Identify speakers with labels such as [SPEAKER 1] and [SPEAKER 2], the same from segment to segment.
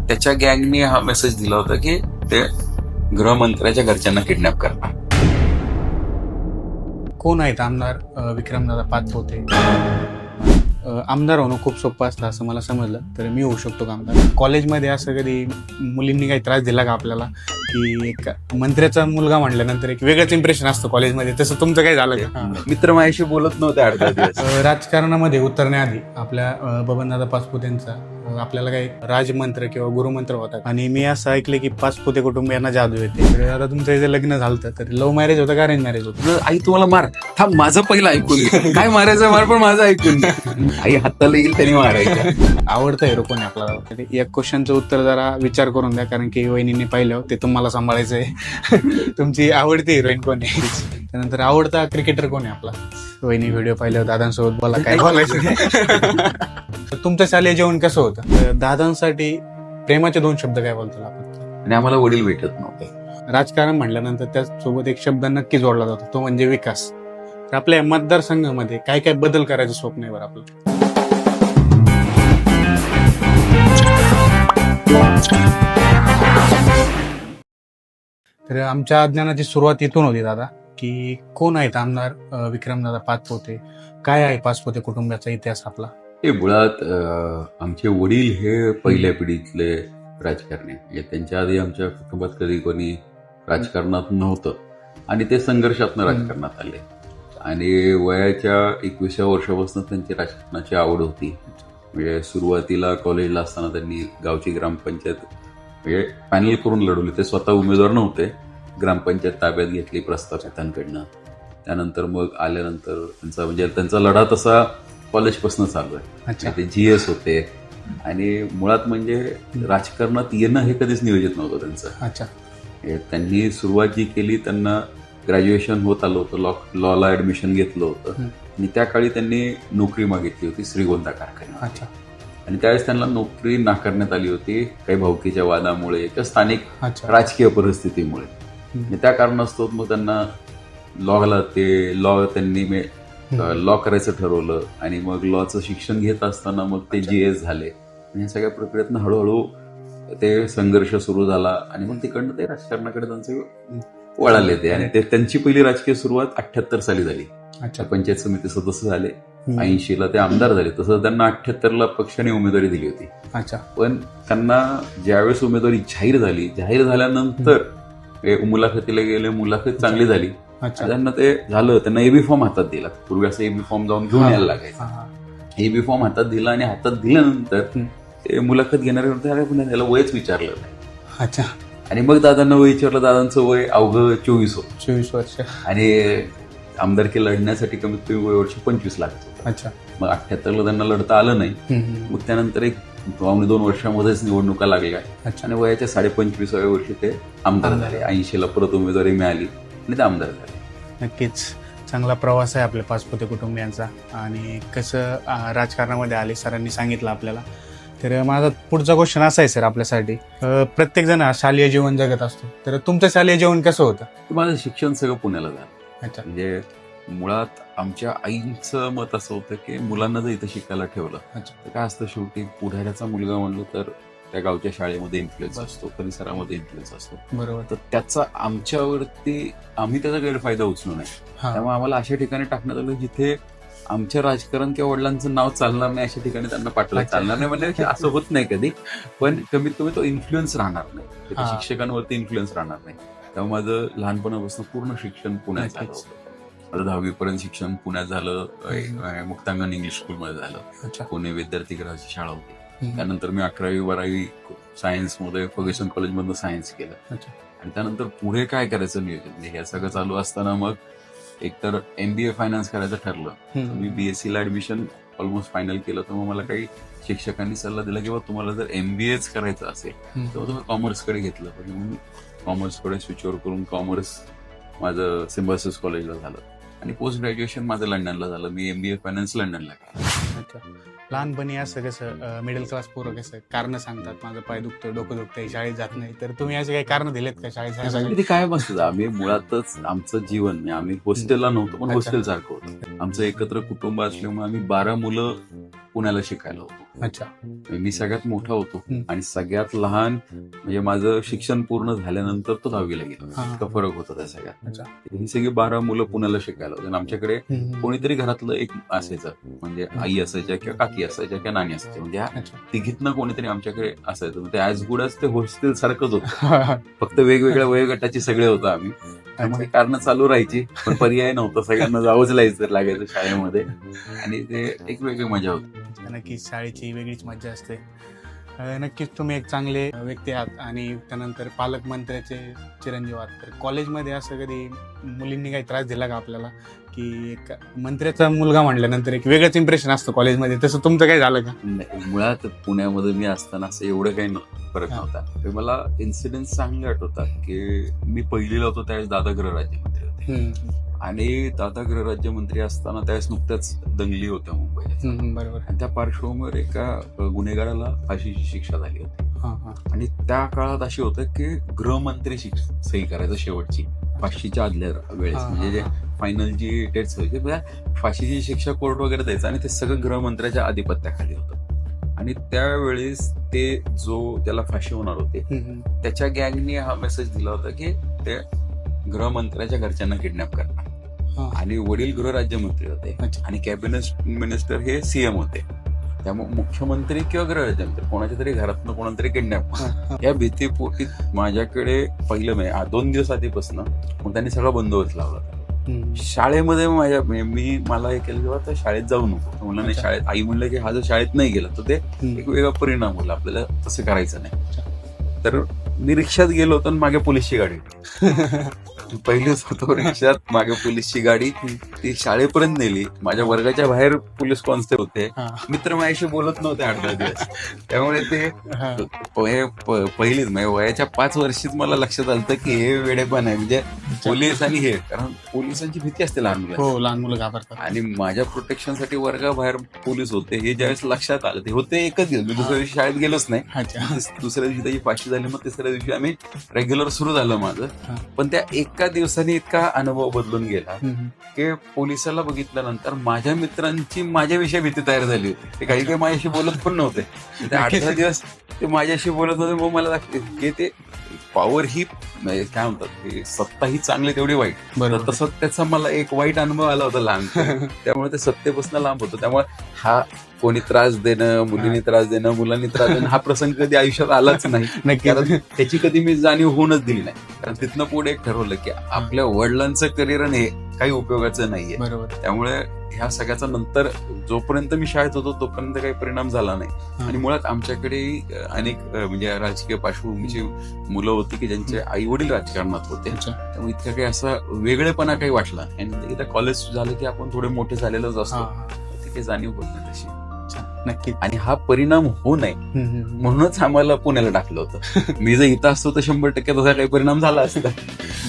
[SPEAKER 1] त्याच्या गँगने हा मेसेज दिला होता की ते गृहमंत्र्याच्या घरच्यांना किडनॅप करणार.
[SPEAKER 2] कोण आहेत आमदार विक्रमदादा पाचपुते? आमदार होणं खूप सोपं असतं असं मला समजलं, तर मी होऊ शकतो का आमदार? कॉलेजमध्ये असं कधी मुलींनी काही त्रास दिला का आपल्याला, की एक मंत्र्याचा मुलगा म्हटल्यानंतर एक वेगळंच इम्प्रेशन असतं कॉलेजमध्ये, तसं तुमचं काय झालं का?
[SPEAKER 1] मित्र माझ्याशी बोलत नव्हते अर्धा दिवस.
[SPEAKER 2] राजकारणामध्ये उतरण्याआधी आपल्या बबनदादा पाचपुतेंचा आपल्याला काही राजमंत्र किंवा गुरुमंत्र होता, आणि मी असं ऐकलं की पाचपुते कुटुंबियांना जादू येते. तर आता तुमचं इथे लग्न झालं तर लव्ह मॅरेज होतं का अरेंज मॅरेज होतं?
[SPEAKER 1] आई तुम्हाला मार, थांब माझं पहिलं ऐकून घे. काय मारायचं मार, पण माझं ऐकून घे. आई हाताला येईल त्यांनी मारायचं.
[SPEAKER 2] आवडतं हिरो कोणी आपल्याला? एक क्वेश्चनचं उत्तर जरा विचार करून द्या, कारण की वहिनीने पाहिलं ते तुम्हाला सांभाळायचंय. तुमची आवडती हिरोईन कोण आहे? त्यानंतर आवडता क्रिकेटर कोण आहे आपला? वहिनी व्हिडिओ पाहिल्यावर दादांसोबत बोला, काय बोलायचं. तुमचं शालेय जेवण कसं होतं? दादांसाठी प्रेमाचे 2 शब्द काय बोलतो आपण?
[SPEAKER 1] आणि आम्हाला वडील भेटत नव्हते.
[SPEAKER 2] राजकारण म्हटल्यानंतर त्यासोबत एक शब्द नक्की जोडला जातो, तो म्हणजे विकास. तर आपल्या मतदारसंघामध्ये काय काय बदल करायचं स्वप्न आहे बरं आपलं? तर आमच्या अज्ञानाची सुरुवात इथून होती दादा, की कोण आहेत आमदार विक्रमदादा पाचपुते? काय आहे पाचपुते कुटुंबाचा इतिहास आपला?
[SPEAKER 1] हे मुळात आमचे वडील हे पहिल्या पिढीतले राजकारणी, म्हणजे त्यांच्या आधी आमच्या कुटुंबात कधी कोणी राजकारणात नव्हतं, आणि ते संघर्षातनं राजकारणात आले. आणि वयाच्या 21व्या वर्षापासून त्यांची राजकारणाची आवड होती. म्हणजे सुरुवातीला कॉलेजला असताना त्यांनी गावची ग्रामपंचायत म्हणजे पॅनल करून लढवली. ते स्वतः उमेदवार नव्हते, ग्रामपंचायत ताब्यात घेतली प्रस्थापितांकडनं. त्यानंतर मग आल्यानंतर त्यांचा लढा तसा कॉलेजपासून चालू आहे. ते GS होते, आणि मुळात म्हणजे राजकारणात येणं हे कधीच नियोजित नव्हतं त्यांचं.
[SPEAKER 2] अच्छा.
[SPEAKER 1] त्यांनी सुरुवात जी केली, त्यांना ग्रॅज्युएशन होत आलं होतं, लॉला ऍडमिशन घेतलं होतं, आणि त्या काळी त्यांनी नोकरी मागितली होती श्रीगोंदा कारखान्यात.
[SPEAKER 2] अच्छा. आणि
[SPEAKER 1] त्यावेळेस त्यांना नोकरी नाकारण्यात आली होती, काही भावकीच्या वादामुळे किंवा स्थानिक राजकीय परिस्थितीमुळे. आणि त्या कारणास्तव मग त्यांना त्यांनी लॉ करायचं ठरवलं, आणि मग लॉचं शिक्षण घेत असताना मग ते GS झाले. या सगळ्या प्रक्रियेतनं हळूहळू ते संघर्ष सुरू झाला, आणि मग तिकडनं ते राजकारणाकडे त्यांचे वळाले ते. आणि त्यांची पहिली राजकीय सुरुवात 78 साली झाली. पंचायत समिती सदस्य झाले, 80ला ते आमदार झाले. तसं त्यांना 78ला पक्षाने उमेदवारी दिली होती. पण त्यांना ज्यावेळेस उमेदवारी जाहीर झाल्यानंतर मुलाखतीला गेले, मुलाखत चांगली झाली, त्यांना ते झालं, त्यांना AB फॉर्म हातात दिला. पूर्वी असं AB फॉर्म जाऊन घेऊन यायला लागायचं. AB फॉर्म हातात दिला, आणि हातात दिल्यानंतर ते मुलाखत घेणारे त्याला वयच विचारलं नाही.
[SPEAKER 2] अच्छा.
[SPEAKER 1] आणि मग दादांना वय विचारलं. दादांचं वय अवघं 24 होतं.
[SPEAKER 2] 24 वर्ष.
[SPEAKER 1] आणि आमदारकी लढण्यासाठी कमीत कमी वय वर्ष 25 लागत होतं.
[SPEAKER 2] अच्छा.
[SPEAKER 1] मग 78ला त्यांना लढता आलं नाही. मग त्यानंतर एक 2 वर्षामध्येच निवडणुका लागल्या, आणि वयाच्या 25व्या वर्षी ते आमदार झाले. 80ला परत उमेदवारी मिळाली, आणि ते आमदार झाले.
[SPEAKER 2] नक्कीच चांगला प्रवास आहे आपल्या पाचपुते कुटुंबियांचा, आणि कसं राजकारणामध्ये आले सरांनी सांगितलं आपल्याला. तर माझा पुढचा क्वेश्चन असा आहे सर आपल्यासाठी, प्रत्येक जण शालेय जीवन जगत असतो, तर तुमचं शालेय जीवन कसं होतं?
[SPEAKER 1] माझं शिक्षण सगळं पुण्याला झालं.
[SPEAKER 2] अच्छा.
[SPEAKER 1] म्हणजे मुळात आमच्या आईचं मत असं होतं की मुलांना जर इथं शिकायला ठेवलं तर काय असतं, शेवटी पुढाऱ्याचा मुलगा म्हणलं तर त्या गावच्या शाळेमध्ये इन्फ्लुएन्स असतो, परिसरामध्ये इन्फ्लुएन्स असतो.
[SPEAKER 2] बरोबर. तर
[SPEAKER 1] त्याचा आमच्यावरती आम्ही त्याचा गैरफायदा उचलू नये, त्यामुळे आम्हाला अशा ठिकाणी टाकण्यात आलं जिथे आमच्या राजकारण किंवा वडिलांचं नाव चालणार नाही, अशा ठिकाणी त्यांना पाठवलं. चालणार नाही म्हणजे असं होत नाही कधी, पण कमीत कमी तो इन्फ्लुएन्स राहणार नाही, शिक्षकांवरती इन्फ्लुएन्स राहणार नाही. त्यामुळे माझं लहानपणापासून पूर्ण शिक्षण पुण्यात झालं होतं. माझं 10वी पर्यंत शिक्षण पुण्यात झालं. मुक्तांगण इंग्लिश स्कूलमध्ये झालं. पुणे विद्यार्थी गृहाची शाळा होती. त्यानंतर मी 11वी 12वी सायन्समध्ये फर्ग्युसन कॉलेजमधनं सायन्स केलं. आणि त्यानंतर पुढे काय करायचं नियोजन, म्हणजे हे सगळं चालू असताना मग एकतर MBA फायनान्स करायचं ठरलं. मी BSc ला ऍडमिशन ऑलमोस्ट फायनल केलं. तर मग मला काही शिक्षकांनी सल्ला दिला की तुम्हाला जर MBAच करायचं असेल तर तुम्ही कॉमर्सकडे घेतलं पाहिजे. म्हणून कॉमर्सकडे स्विच ओव्हर करून कॉमर्स माझं सिम्बायोसिस कॉलेजला झालं, आणि पोस्ट ग्रॅज्युएशन माझं लंडनला झालं. मी MBA फायनान्स लंडनला केलं.
[SPEAKER 2] लहानपणी असं कसं मिडल क्लास पोरं कसं कारण सांगतात, माझं पाय दुखतं, डोकं दुखतंय, शाळेत जात नाही, तर तुम्ही असे काही कारण दिलेत का शाळेत?
[SPEAKER 1] ते काय असतं, आम्ही मुळातच आमचं जीवन, आम्ही हॉस्टेलला नव्हतो पण हॉस्टेल सारखं होतं. आमचं एकत्र कुटुंब असल्यामुळे आम्ही 12 मुलं पुण्याला शिकायला होतो.
[SPEAKER 2] अच्छा.
[SPEAKER 1] मी सगळ्यात मोठा होतो
[SPEAKER 2] हम्म.
[SPEAKER 1] आणि सगळ्यात लहान म्हणजे माझं शिक्षण पूर्ण झाल्यानंतर तो 10वीला गेला.
[SPEAKER 2] हा.
[SPEAKER 1] इतका फरक होता त्या सगळ्यात.
[SPEAKER 2] अच्छा.
[SPEAKER 1] ही सगळी 12 मुलं पुण्याला शिकायला होते आणि आमच्याकडे कोणीतरी घरातलं एक असायचं, म्हणजे आई असायच्या किंवा काकी असायच्या किंवा नानी असायच्या, म्हणजे ह्या
[SPEAKER 2] अच्छा.
[SPEAKER 1] तिघीतनं कोणीतरी आमच्याकडे असायचं. ते ॲज गुड ॲज ते हॉस्टेल सारखंच होतं, फक्त वेगवेगळ्या वयोगटाचे सगळे होतो आम्ही. त्यामुळे कारणं चालू राहायची, पण पर्याय नव्हता, सगळ्यांना जावंच लागायचं शाळेमध्ये आणि ते एक वेगळी मजा होती.
[SPEAKER 2] नक्कीच शाळेची वेगळीच मजा असते. नक्कीच तुम्ही एक चांगले व्यक्ती आहात आणि त्यानंतर पालकमंत्र्याचे चिरंजीव आहात. तर कॉलेजमध्ये असं कधी मुलींनी काही त्रास दिला का आपल्याला, की एक मंत्र्याचा मुलगा म्हटल्यानंतर एक वेगळंच इम्प्रेशन असतं कॉलेजमध्ये, तसं तुमचं काही झालं का?
[SPEAKER 1] नाही, मुळात पुण्यामध्ये मी असताना असं एवढं काही फरक नव्हता. तर मला इन्सिडेंट चांगले आठवतात की मी पहिलीला होतो त्यावेळेस दादा गृहराज्यमंत्री होते आणि दादा गृहराज्यमंत्री असताना त्यावेळेस नुकत्याच दंगली होत्या मुंबईत.
[SPEAKER 2] बरोबर.
[SPEAKER 1] आणि त्या पार्श्वभूमीवर एका गुन्हेगाराला फाशीची शिक्षा झाली होती आणि त्या काळात अशी होतं की गृहमंत्री सही करायचं शेवटची फाशीच्या आदल्या वेळेस, म्हणजे जे फायनल जी डेट्स व्हायची फाशीची शिक्षा कोर्ट वगैरे द्यायचं आणि ते सगळं गृहमंत्र्याच्या आधिपत्याखाली होतं. आणि त्यावेळेस ते जो त्याला फाशी होणार होते त्याच्या गँगने हा मेसेज दिला होता की ते गृहमंत्र्याच्या घरच्यांना किडनॅप करणार. आणि वडील गृहराज्यमंत्री होते आणि कॅबिनेट मिनिस्टर हे सीएम होते, त्यामुळे मुख्यमंत्री किंवा गृहराज्यमंत्री कोणाच्या तरी घरातनं कोणातरी किडनॅप. या भीतीपोटी माझ्याकडे पहिलं 2 दिवस आधीपासून मग त्यांनी सगळा बंदोबस्त लावला. शाळेमध्ये मला हे केलं किंवा शाळेत जाऊ नको म्हणलं, नाही शाळेत आई म्हणलं की हा जर शाळेत नाही गेला तर ते एक वेगळा परिणाम होईल, आपल्याला तसं करायचं नाही. तर मी रिक्षात गेलो होतो आणि मागे पोलीसची गाडी पहिलेच होतो रिक्षात, मागे पोलीसची गाडी, ती शाळेपर्यंत नेली. माझ्या वर्गाच्या बाहेर पोलीस कॉन्स्टेबल होते, मित्र माझ्याशी बोलत नव्हते 8-10 दिवस. त्यामुळे ते पहिलीच वयाच्या 5 वर्षीच मला लक्षात आलं की हे वेडेपण आहे, म्हणजे पोलीस आणि हे, कारण पोलिसांची भीती असते लहान
[SPEAKER 2] मुलं घाबरतात.
[SPEAKER 1] आणि माझ्या प्रोटेक्शनसाठी वर्गाबाहेर पोलीस होते हे ज्यावेळेस लक्षात आलं, ते होते एकच दिवस, मी दुसऱ्या दिवशी शाळेत गेलोच नाही. दुसऱ्या दिवशी त्याची फाशी झाली, मग तिसऱ्या दिवशी आम्ही रेग्युलर सुरू झालं माझं. पण त्या एका दिवसाने इतका अनुभव बदलून गेला की पोलिसाला बघितल्यानंतर माझ्या मित्रांची माझ्याविषयी भीती तयार झाली होती. ते काही माझ्याशी बोलत पण नव्हते, ते 8-10 दिवस ते माझ्याशी बोलत होते. मग मला लागते ते पॉवर ही काय म्हणतात, सत्ता ही चांगली तेवढी वाईट. तसं त्याचा मला एक वाईट अनुभव आला होता लहान, त्यामुळे ते सत्तेपासून लांब होतो. त्यामुळे हा कोणी त्रास देणं, मुलींनी त्रास देणं, मुलांनी त्रास देणं हा प्रसंग कधी आयुष्यात आलाच नाही, कारण त्याची कधी मी जाणीव होऊनच दिली नाही. कारण तिथनं पुढे एक ठरवलं की आपल्या वडिलांचं करिअर हे काही उपयोगाचं नाहीये. त्यामुळे ह्या सगळ्याचा नंतर जोपर्यंत मी शाळेत होतो तोपर्यंत काही परिणाम झाला नाही. आणि मुळात आमच्याकडे अनेक म्हणजे राजकीय पार्श्वभूमीची मुलं होती की ज्यांचे आई वडील राजकारणात होते, त्यामुळे इतका काही असा वेगळेपणा काही वाटला. आणि एकदा कॉलेज झालं की आपण थोडे मोठे झालेलोच असतो, ती काही जाणीव होत नाही तशी.
[SPEAKER 2] नक्की.
[SPEAKER 1] आणि हा परिणाम होऊ नये म्हणूनच आम्हाला पुण्याला टाकलं होतं. मी जर इथं असतो तर 100% तसा काही परिणाम झाला असता.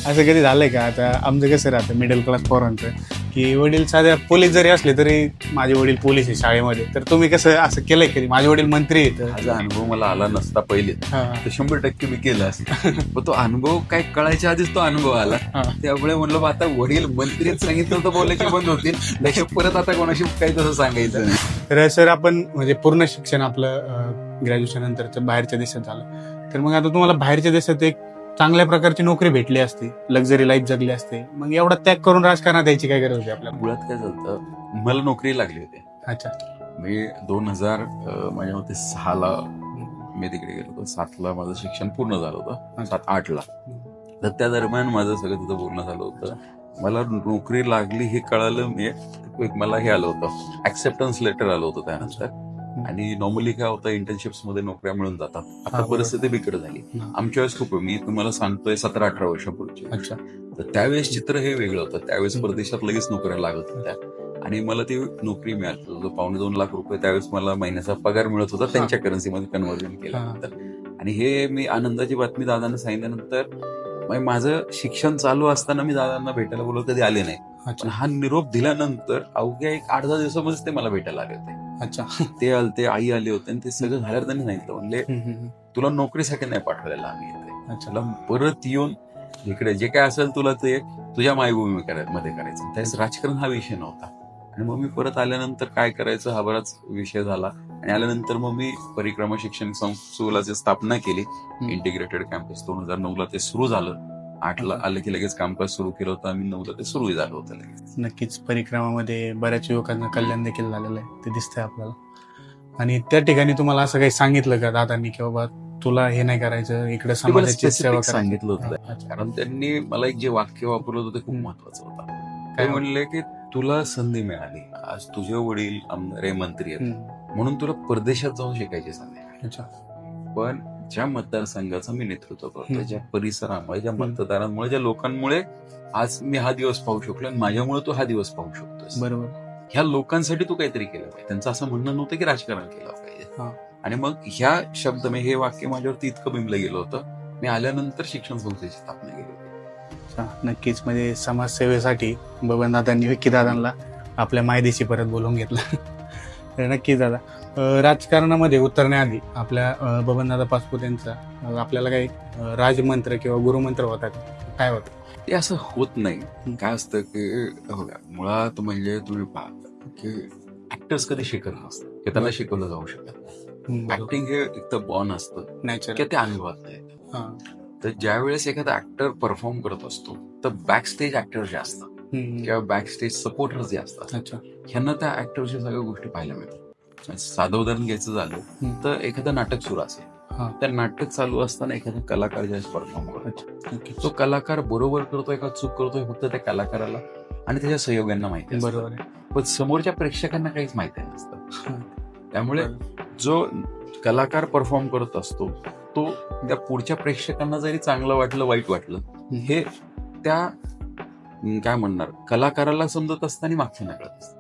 [SPEAKER 2] असं कधी झालंय का? आता आमचं कसं राहतं मिडल क्लास पोरांचं, की वडील साध्या पोलीस जरी असले तरी माझे वडील पोलीस आहे शाळेमध्ये, तर तुम्ही कसं असं केलंय कधी? माझे वडील मंत्री आहेत.
[SPEAKER 1] माझा अनुभव मला आला नसता पहिले तर 100% मी केलं असतं, पण तो अनुभव काय कळायच्या आधीच तो अनुभव आला. त्यामुळे म्हणलं आता वडील मंत्री सांगितलं तर बोलायचे बंद होतील, त्याच्या परत आता कोणाशी काही तसं सांगायचं नाही.
[SPEAKER 2] तर सर, आपण म्हणजे पूर्ण शिक्षण आपलं ग्रॅज्युएशन नंतरचं बाहेरच्या देशात झालं, तर मग आता तुम्हाला बाहेरच्या देशात एक चांगल्या प्रकारची नोकरी भेटली असती, लक्झरी लाईफ जगली असते, मग एवढा त्याग करून राजकारणात यायची काय गरज होती आपल्याला?
[SPEAKER 1] मुळात काय झालं, मला नोकरी लागली होती.
[SPEAKER 2] अच्छा.
[SPEAKER 1] मी 2000 माझ्या मते 6ला मी तिकडे गेलो होतो. 7ला माझं शिक्षण पूर्ण झालं होतं, 7-8ला. तर त्या दरम्यान माझं सगळं तिथं पूर्ण झालं होतं. मला नोकरी लागली हे कळालं, मला हे आलं होतं, ऍक्सेप्टन्स लेटर आलं होतं त्यानंतर. आणि नॉर्मली काय होतं, इंटर्नशिप्स मध्ये नोकऱ्या मिळून जातात. आता परिस्थिती बिकट झाली. आमच्या वेळेस खूप, मी तुम्हाला सांगतोय 17-18 वर्षापूर्वी.
[SPEAKER 2] अच्छा.
[SPEAKER 1] तर त्यावेळेस चित्र हे वेगळं होतं. त्यावेळेस परदेशात लगेच नोकऱ्या लागत होत्या आणि मला ती नोकरी मिळाली. 2.25 लाख रुपये त्यावेळेस मला महिन्याचा पगार मिळत होता, त्यांच्या करन्सीमध्ये कन्व्हर्जन केल्यानंतर. आणि हे मी आनंदाची बातमी दादांना सांगितल्यानंतर, माझं शिक्षण चालू असताना मी दादांना भेटायला बोलवलं, कधी आले नाही. पण हा निरोप दिल्यानंतर अवघ्या एक 8-10 दिवसामध्येच ते मला भेटायला आले होते.
[SPEAKER 2] अच्छा.
[SPEAKER 1] ते आलते, आई आले होते, आणि ते सगळं झाल्यावर त्यांनी सांगितलं, म्हणले तुला नोकरीसाठी नाही पाठवलेलं आम्ही इथे, तुला परत येऊन इकडे जे काय असेल तुला ते तुझ्या मायभूमी मध्ये करायचं. त्यावेळेस राजकारण हा विषय नव्हता. आणि मग मी परत आल्यानंतर काय करायचं हा बराच विषय झाला. आणि आल्यानंतर मग मी परिक्रमा शिक्षण संस्थेची स्थापना केली. इंटिग्रेटेड कॅम्पस 2009ला ते सुरू झालं. 8ला आलं की लगेच कामकाज सुरू केलं होतं आम्ही. 9ला ते सुरू झालं होतं लगेच.
[SPEAKER 2] नक्कीच परिक्रमामध्ये बऱ्याच युवकांना कल्याण देखील झालेलं आहे, ते दिसतंय आपल्याला. आणि त्या ठिकाणी तुम्हाला असं काही सांगितलं का दादांनी की बाबा तुला हे नाही करायचं, इकडे समाजाची सेवा करायची?
[SPEAKER 1] सांगितलं होतं, कारण त्यांनी मला एक जे वाक्य वापरलं होतं ते खूप महत्वाचं होतं. काय म्हणले की तुला संधी मिळाली, आज तुझे वडील आमदार आहे, मंत्री आहेत, म्हणून तुला परदेशात जाऊन शिकायची संधी मिळाली. पण ज्या मतदारसंघाचं मी नेतृत्व करतो, ज्या परिसरामुळे, ज्या मतदारांमुळे, ज्या लोकांमुळे आज मी हा दिवस पाहू शकलो आणि माझ्यामुळे तू हा दिवस पाहू शकतोस,
[SPEAKER 2] बरोबर,
[SPEAKER 1] ह्या लोकांसाठी तू काहीतरी केलं पाहिजे. त्यांचं असं म्हणणं नव्हतं की राजकारण केलं पाहिजे. आणि मग ह्या शब्द मी हे वाक्य माझ्यावरती इतकं बिंबलं गेलं होतं. मी आल्यानंतर शिक्षण संस्थेची स्थापना केली होती.
[SPEAKER 2] नक्कीच, म्हणजे समाजसेवेसाठी बबनदादांनी विक्कीदादांना आपल्या मायदेशी परत बोलवून घेतलं. तर नक्कीच दादा, राजकारणामध्ये उतरण्याआधी आपल्या बबनदादा पाचपुते यांचा आपल्याला काही राजमंत्र किंवा गुरुमंत्र होता काय होतं?
[SPEAKER 1] ते असं होत नाही. काय असतं की मुळात म्हणजे तुम्ही पाहता की ऍक्टर्स कधी शिकत नसतात, की त्यांना शिकवलं जाऊ शकत नाही. ऍक्टिंग हे एक तर बॉर्न असतं,
[SPEAKER 2] नॅचरल,
[SPEAKER 1] ते अनुभवात नाही. तर ज्या वेळेस एखादा ऍक्टर परफॉर्म करत असतो तर बॅक स्टेज ऍक्टर जे असतात किंवा बॅक स्टेज सपोर्टर जे असतात, ह्यांना त्या ऍक्टरच्या सगळ्या गोष्टी पाहायला मिळतात. साधं उदाहरण घ्यायचं झालं तर एखादं नाटक सुरू असेल, त्या नाटक चालू असताना एखादा कलाकार ज्यावेळेस परफॉर्म करतो, तो कलाकार बरोबर करतोय का चूक करतोय फक्त त्या कलाकाराला आणि त्याच्या सहयोग्यांना माहिती असतं.
[SPEAKER 2] बरोबर,
[SPEAKER 1] पण समोरच्या प्रेक्षकांना काहीच माहिती नसतं. त्यामुळे जो कलाकार परफॉर्म करत असतो तो त्या पुढच्या प्रेक्षकांना जरी चांगलं वाटलं वाईट वाटलं हे त्या काय म्हणणार कलाकाराला समजत असतं आणि मागच्या कळत असतं.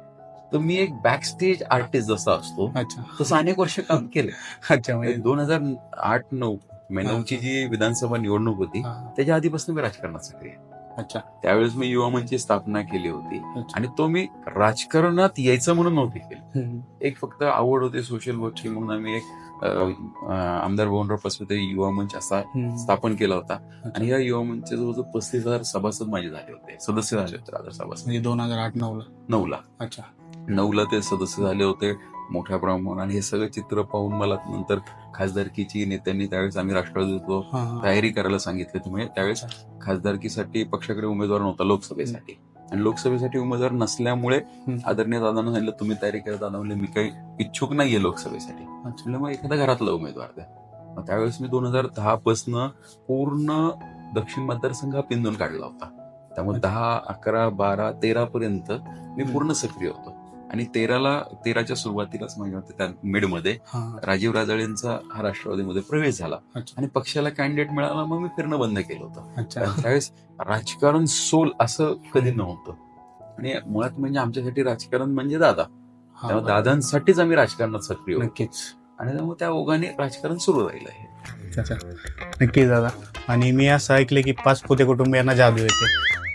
[SPEAKER 1] तर मी एक बॅक स्टेज आर्टिस्ट जसा असतो तसं अनेक वर्ष काम केलं.
[SPEAKER 2] अच्छा, म्हणजे
[SPEAKER 1] 2008-9 ची जी विधानसभा निवडणूक होती त्याच्या आधीपासून मी राजकारणात सक्रिय.
[SPEAKER 2] अच्छा,
[SPEAKER 1] त्यावेळेस मी युवा मंचची स्थापना केली होती आणि तो मी राजकारणात यायचं म्हणून नव्हती केली. एक फक्त आवड होती सोशल वर्कची म्हणून आम्ही एक आमदार बबनराव पाचपुते युवा मंच असा स्थापन केला होता. आणि या युवा मंचचे जवळजवळ 35,000 सभासद माझे झाले होते, सदस्य झाले होते आदर सभासद.
[SPEAKER 2] म्हणजे 2008-9ला.
[SPEAKER 1] अच्छा, 9ला ते सदस्य झाले होते मोठ्या प्रमाणात. आणि हे सगळं चित्र पाहून मला नंतर खासदारकीची नेत्यांनी त्यावेळेस आम्ही राष्ट्रवादी होतो तयारी करायला सांगितली. तुम्ही त्यावेळेस खासदारकीसाठी पक्षाकडे उमेदवार नव्हता लोकसभेसाठी, आणि लोकसभेसाठी उमेदवार नसल्यामुळे आदरणीय दादांना सांगितलं तुम्ही तयारी करा. दादा म्हणले मी काही इच्छुक नाहीये लोकसभेसाठी, मग एखादा घरातला उमेदवार द्या. मग त्यावेळेस मी 2010 पासून पूर्ण दक्षिण मतदारसंघ हा पिंजून काढला होता. त्यामुळे 10, 11, 12, 13 पर्यंत मी पूर्ण सक्रिय होतो. आणि 13च्या सुरुवातीलाच माझ्या त्या मिडमध्ये राजीव राजाळेंचा हा राष्ट्रवादीमध्ये प्रवेश झाला आणि पक्षाला कॅन्डिडेट मिळाला. मग मी फिरणं बंद केलं होतं. त्यावेळेस राजकारण सोल असं कधी नव्हतं. आणि मुळात म्हणजे आमच्यासाठी राजकारण म्हणजे दादा, त्यामुळे दादांसाठीच आम्ही राजकारणात सक्रिय होतो.
[SPEAKER 2] नक्कीच.
[SPEAKER 1] आणि त्यामुळे त्या ओघाने राजकारण सुरू राहिलं आहे.
[SPEAKER 2] नक्कीच दादा. आणि मी असं ऐकलं की पाचपुते कुटुंबियांना जादू येते.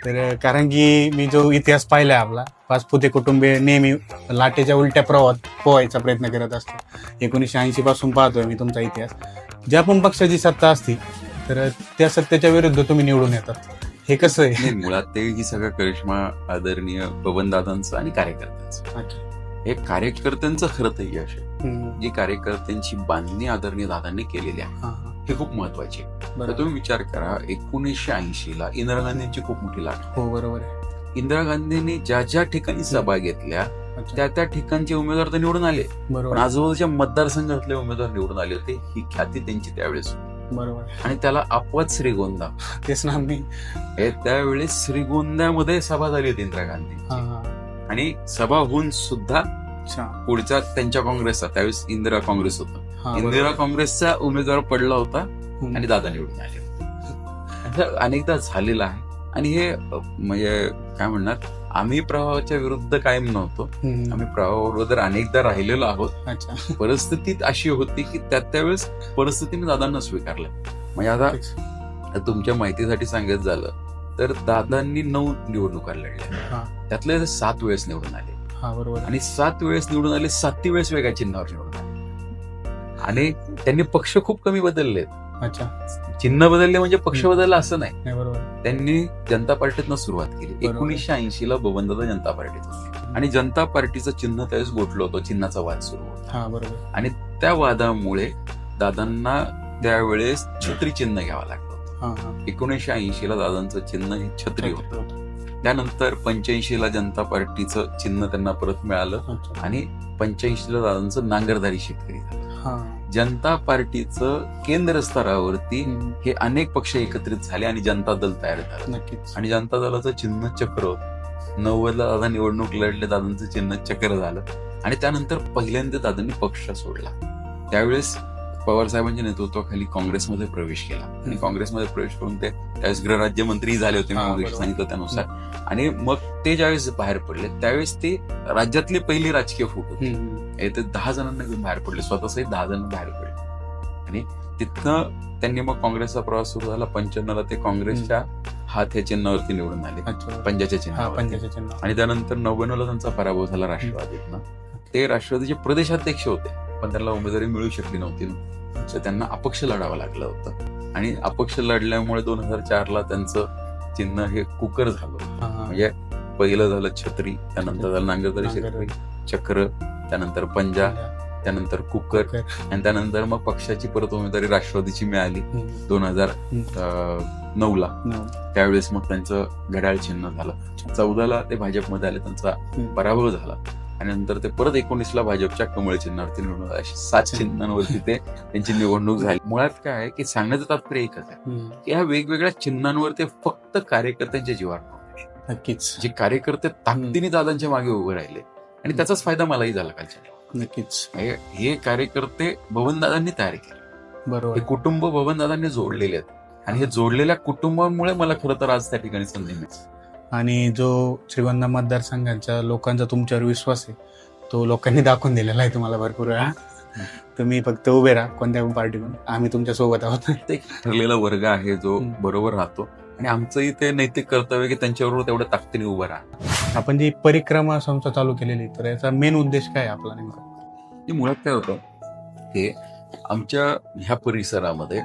[SPEAKER 2] तर कारण की मी जो इतिहास पाहिलाय आपला, पाचपुते कुटुंबीय नेहमी लाटेच्या उलट्या प्रवाहात पोहायचा प्रयत्न करत असतो. 1980 पासून पाहतोय मी तुमचा इतिहास. ज्या पण पक्षाची सत्ता असती तर त्या सत्तेच्या विरुद्ध तुम्ही निवडून येतात. हे कसं आहे?
[SPEAKER 1] मुळात ते ही सगळं करिश्मा आदरणीय बबनदादांचं आणि कार्यकर्त्यांचं. हे कार्यकर्त्यांचं खरं तर यश आहे. जी कार्यकर्त्यांची बांधणी आदरणीय दादांनी केलेली आहे हे खूप महत्वाची आहे. तर तुम्ही विचार करा 1980ला इंदिरा गांधींची खूप मोठी लाट.
[SPEAKER 2] हो, बरोबर आहे.
[SPEAKER 1] इंदिरा गांधींनी ज्या ठिकाणी सभा घेतल्या त्या ठिकाणचे उमेदवार तर निवडून आले, पण आजूबाजूच्या मतदारसंघातले उमेदवार निवडून आले होते. ही ख्याती त्यांची त्यावेळेस.
[SPEAKER 2] बरोबर.
[SPEAKER 1] आणि त्याला अपवाद श्रीगोंदा.
[SPEAKER 2] तेच ना, मी
[SPEAKER 1] त्यावेळेस श्रीगोंद्यामध्ये सभा झाली होती इंदिरा गांधी. आणि सभा होऊन सुद्धा पुढच्या त्यांच्या काँग्रेसचा, त्यावेळेस इंदिरा काँग्रेस होतं, इंदिरा काँग्रेसचा उमेदवार पडला होता आणि दादा निवडून आले. असं अनेकदा झालेलं आहे. आणि हे म्हणजे काय म्हणणार, आम्ही प्रवाहाच्या विरुद्ध कायम नव्हतो, आम्ही प्रवाहाबरोबर अनेकदा राहिलेलो आहोत. परिस्थितीत अशी होती की त्यावेळेस परिस्थितीने दादांना स्वीकारलं. म्हणजे आता तुमच्या माहितीसाठी सांगायचं झालं तर दादांनी 9 निवडणुका लढल्या, त्यातले 7 वेळेस निवडून आले. आणि 7 वेळेस निवडून आले, 7 वेळेस वेगळ्या चिन्हावर निवडून आले. आणि त्यांनी पक्ष खूप कमी बदललेत. चिन्ह बदलले म्हणजे पक्ष बदलला असं नाही. त्यांनी जनता पार्टीतनं सुरुवात केली. 1980ला बबनदादा जनता पार्टीत होते. आणि जनता पार्टीचं चिन्ह त्यावेळेस गोठलं होतं, चिन्हाचा वाद सुरू होता.
[SPEAKER 2] हा बरोबर.
[SPEAKER 1] आणि त्या वादामुळे दादांना त्यावेळेस छत्री चिन्ह घ्यावं लागलं होतं.
[SPEAKER 2] हा हा
[SPEAKER 1] 1980 ला दादांचं चिन्ह हे छत्री होतं. त्यानंतर 85 ला जनता पार्टीचं चिन्ह त्यांना परत मिळालं
[SPEAKER 2] अच्छा.
[SPEAKER 1] आणि 85 ला दादांचं नांगरधारी शेतकरी झालं.
[SPEAKER 2] हा
[SPEAKER 1] जनता पार्टीचं केंद्र स्तरावरती हे अनेक पक्ष एकत्रित झाले आणि जनता दल तयार झालं.
[SPEAKER 2] नक्कीच.
[SPEAKER 1] आणि जनता दलाचं चिन्ह चक्र होतं. 90 ला दादा निवडणूक लढले, दादांचं चिन्ह चक्र झालं आणि त्यानंतर पहिल्यांदा दादांनी पक्ष सोडला. त्यावेळेस पवार साहेबांच्या नेतृत्वाखाली काँग्रेसमध्ये प्रवेश केला आणि काँग्रेसमध्ये प्रवेश करून ते त्यावेळेस गृहराज्यमंत्री झाले होते, मी मगाशी सांगितलं त्यानुसार. आणि मग ते ज्यावेळेस बाहेर पडले त्यावेळेस ते राज्यातली पहिली राजकीय फूट होती. ते 10 जणांना घेऊन बाहेर पडले, स्वतःसहित 10 जण बाहेर पडले. आणि तिथनं त्यांनी मग काँग्रेसचा प्रवास सुरू झाला. 95 ला ते काँग्रेसच्या हात या चिन्हावरती निवडून आले, पंजाच्या चिन्हावर. आणि त्यानंतर 99 ला त्यांचा पराभव झाला राष्ट्रवादीतनं. ते राष्ट्रवादीचे प्रदेशाध्यक्ष होते, पण त्यांना उमेदवारी मिळू शकली नव्हती ना, तर त्यांना अपक्ष लढावं लागलं होतं. आणि अपक्ष लढल्यामुळे 2004 ला त्यांचं चिन्ह हे कुकर झालं. म्हणजे पहिलं झालं छत्री, त्यानंतर झालं नांगरधारी शेतकरी, चक्र, त्यानंतर पंजा, त्यानंतर कुकर, आणि त्यानंतर मग पक्षाची परत उमेदवारी राष्ट्रवादीची मिळाली 2009 ला. त्यावेळेस मग त्यांचं घड्याळ चिन्ह झालं. 14 ला ते भाजपमध्ये आले, त्यांचा पराभव झाला. आणि नंतर ते परत 19 ला भाजपच्या कमळ चिन्हावरती निवडणूक, अशी 7 चिन्हांवरती त्यांची निवडणूक झाली. मुळात काय आहे की सांगण्याचं तात्पर्य एकच आहे की ह्या वेगवेगळ्या चिन्हांवर ते फक्त कार्यकर्त्यांच्या जीवावर नव्हते.
[SPEAKER 2] नक्कीच.
[SPEAKER 1] जे कार्यकर्ते ताकदीने दादांच्या मागे उभे राहिले आणि त्याचाच फायदा मलाही झाला कालच्या.
[SPEAKER 2] नक्कीच.
[SPEAKER 1] हे कार्यकर्ते भवनदादांनी तयार केले,
[SPEAKER 2] बरोबर.
[SPEAKER 1] हे कुटुंब भवनदादांनी जोडलेले आहेत आणि हे जोडलेल्या कुटुंबामुळे मला खरं तर आज त्या ठिकाणी संधी मिळते.
[SPEAKER 2] आणि जो श्रीगोंदा मतदारसंघाच्या लोकांचा तुमच्यावर विश्वास आहे तो लोकांनी दाखवून दिलेला आहे तुम्हाला भरपूर वेळा. तुम्ही फक्त उभे राहा कोणत्या पार्टीकडून, आम्ही तुमच्या सोबत आहोत.
[SPEAKER 1] ते ठरलेला वर्ग आहे जो बरोबर राहतो आणि आमचंही ते नैतिक कर्तव्य की त्यांच्याबरोबर तेवढ्या ताकदीने उभं राहा.
[SPEAKER 2] आपण जी परिक्रमा संस्था चालू केलेली, तर याचा मेन उद्देश काय आपला नेमका?
[SPEAKER 1] मुळात काय होतं हे आमच्या ह्या परिसरामध्ये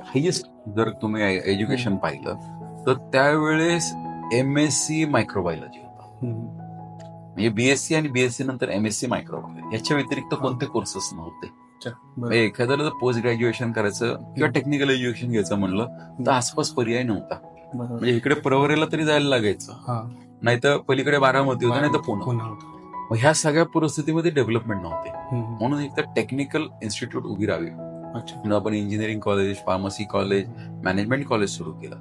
[SPEAKER 1] हायेस्ट जर तुम्ही एज्युकेशन पाहिलं तर त्यावेळेस MSc मायक्रोबायोलॉजी होता. म्हणजे BSc आणि BSc नंतर MSc मायक्रोबायोलॉजी, याच्या व्यतिरिक्त कोणते कोर्सेस नव्हते. एखाद्याला जर पोस्ट ग्रॅज्युएशन करायचं किंवा टेक्निकल एज्युकेशन घ्यायचं म्हणलं तर आसपास पर्याय नव्हता. म्हणजे इकडे प्रवरेला तरी जायला लागायचं, नाहीतर पलीकडे बारामती होतं, नाही तर पुणे. मग ह्या सगळ्या परिस्थितीमध्ये डेव्हलपमेंट नव्हते, म्हणून एक तर टेक्निकल इन्स्टिट्यूट उभी राहावी म्हणून आपण engineering college, pharmacy college, management college सुरू केलं.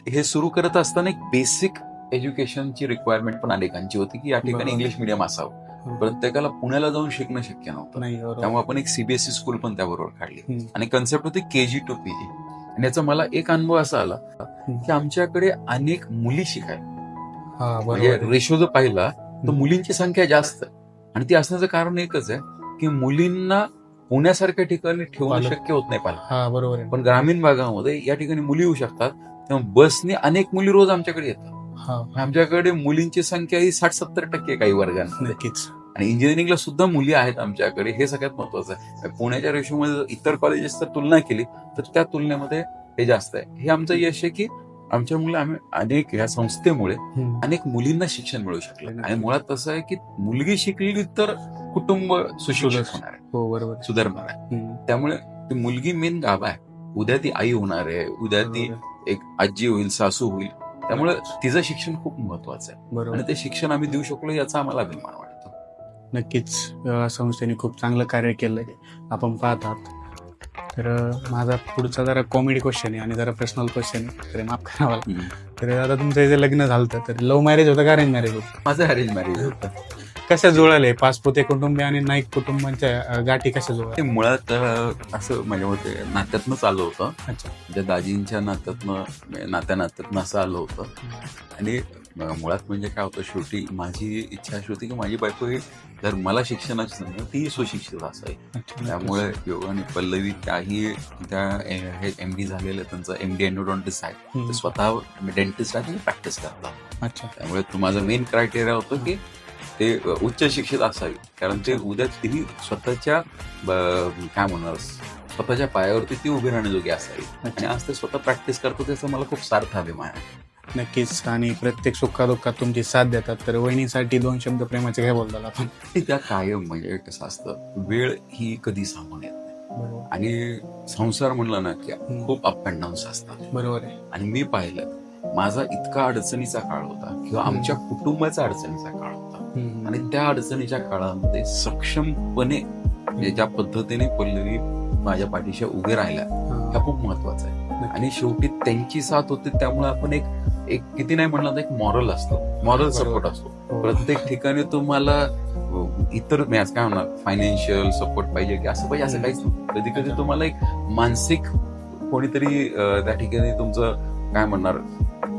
[SPEAKER 1] हे सुरू करत असताना एक बेसिक एज्युकेशनची रिक्वायरमेंट पण अनेकांची होती की या ठिकाणी इंग्लिश मिडियम असावं. प्रत्येकाला पुण्याला जाऊन शिकणं शक्य नव्हतं, त्यामुळे आपण एक CBSE स्कूल पण त्याबरोबर काढली आणि कन्सेप्ट होती KG to PG. आणि याचा मला एक अनुभव असा आला की आमच्याकडे अनेक मुली शिकाय, म्हणजे रेशो जर पाहिला तर मुलींची संख्या जास्त आणि ती असण्याचं कारण एकच आहे की मुलींना पुण्यासारख्या ठिकाणी ठेवणं शक्य होत नाही पाहिजे.
[SPEAKER 2] बरोबर. पण
[SPEAKER 1] ग्रामीण भागामध्ये या ठिकाणी मुली येऊ शकतात, त्यामुळे बसने अनेक मुली रोज आमच्याकडे येतात. आमच्याकडे मुलींची संख्या ही 60-70% काही वर्गांमध्ये. आणि इंजिनिअरिंगला सुद्धा मुली आहेत आमच्याकडे, हे सगळ्यात महत्वाचं आहे. पुण्याच्या रेशोमध्ये इतर कॉलेजेस तर तुलना केली तर त्या तुलनेमध्ये हे जास्त आहे. हे आमचं यश आहे की आमच्यामुळे आम्ही अनेक या संस्थेमुळे अनेक मुलींना शिक्षण मिळू शकलं. आणि मुळात असं आहे की मुलगी शिकली तर कुटुंब सुशिक्षित होणार आहे, बरोबर, सुधारणार आहे. त्यामुळे ती मुलगी मेन गाभा आहे, उद्या ती आई होणार आहे, उद्या ती एक आजी होईल, सासू होईल. त्यामुळे तिचं शिक्षण खूप महत्वाचं आहे आणि ते शिक्षण आम्ही देऊ शकलो याचा आम्हाला अभिमान वाटतो.
[SPEAKER 2] नक्कीच संस्थेने खूप चांगलं कार्य केलंय आपण पाहत आहात. तर माझा पुढचा जरा कॉमेडी क्वेश्चन आहे आणि जरा पर्सनल क्वेश्चन आहे, तर माफ करावा. तर आता तुमचं जे लग्न झालं तर लव्ह मॅरेज होतं का अरेंज मॅरेज होतं?
[SPEAKER 1] माझं अरेंज मॅरेज होतं.
[SPEAKER 2] कशा जुळाले पाचपोते कुटुंबी आणि नाईक कुटुंबांच्या गाठी कशा जुळाल्या?
[SPEAKER 1] मुळात असं माझ्या मते नात्यातनं चालू होतं.
[SPEAKER 2] अच्छा.
[SPEAKER 1] म्हणजे दाजींच्या नात्यातनं असं आलं होतं. आणि मुळात म्हणजे काय होतं, शेवटी माझी इच्छा अशी होती की माझी बायको ही जर मला शिक्षणाची नाही ती सुशिक्षित असावी. त्यामुळे योग आणि पल्लवी त्याही त्या MD झालेलं, त्यांचं MD एंडोडॉन्टिस्ट आहे, ते स्वतः डेंटिस्ट आहे, प्रॅक्टिस करतात.
[SPEAKER 2] अच्छा.
[SPEAKER 1] त्यामुळे माझं मेन क्रायटेरिया होतं की ते उच्च शिक्षित असावी, कारण ते उद्या तिही स्वतःच्या काय म्हणणार स्वतःच्या पायावरती ती उभी राहण्याजोगी असावी. आणि आज ते स्वतः प्रॅक्टिस करतो त्याचा मला खूप सार्थ अभिमान आहे.
[SPEAKER 2] नक्कीच. आणि प्रत्येक सुखादुःखात तुमची साथ देतात. तर वहिनीसाठी 2 शब्द प्रेमाचे काय बोलताल आपण?
[SPEAKER 1] त्या कायम म्हणजे कसं असतं, वेळ ही कधी सांगून येत नाही. आणि संसार म्हणलं ना की खूप अप अँड डाऊन्स असतात.
[SPEAKER 2] बरोबर आहे.
[SPEAKER 1] आणि मी पाहिलं, माझा इतका अडचणीचा काळ होता किंवा आमच्या कुटुंबाचा अडचणीचा काळ होता. आणि त्या अडचणीच्या काळामध्ये सक्षमपणे ज्या पद्धतीने पल्लवी माझ्या पाठीशी उभे राहिल्या, ह्या खूप महत्वाचं आहे. आणि शेवटी त्यांची साथ होते, त्यामुळे आपण एक किती नाही म्हणलं तर एक मॉरल असतो, मॉरल सपोर्ट असतो. प्रत्येक ठिकाणी तुम्हाला इतर काय म्हणणार फायनान्शियल सपोर्ट पाहिजे की असं पाहिजे असं काहीच नाही. कधी कधी तुम्हाला एक मानसिक कोणीतरी त्या ठिकाणी तुमचं काय म्हणणार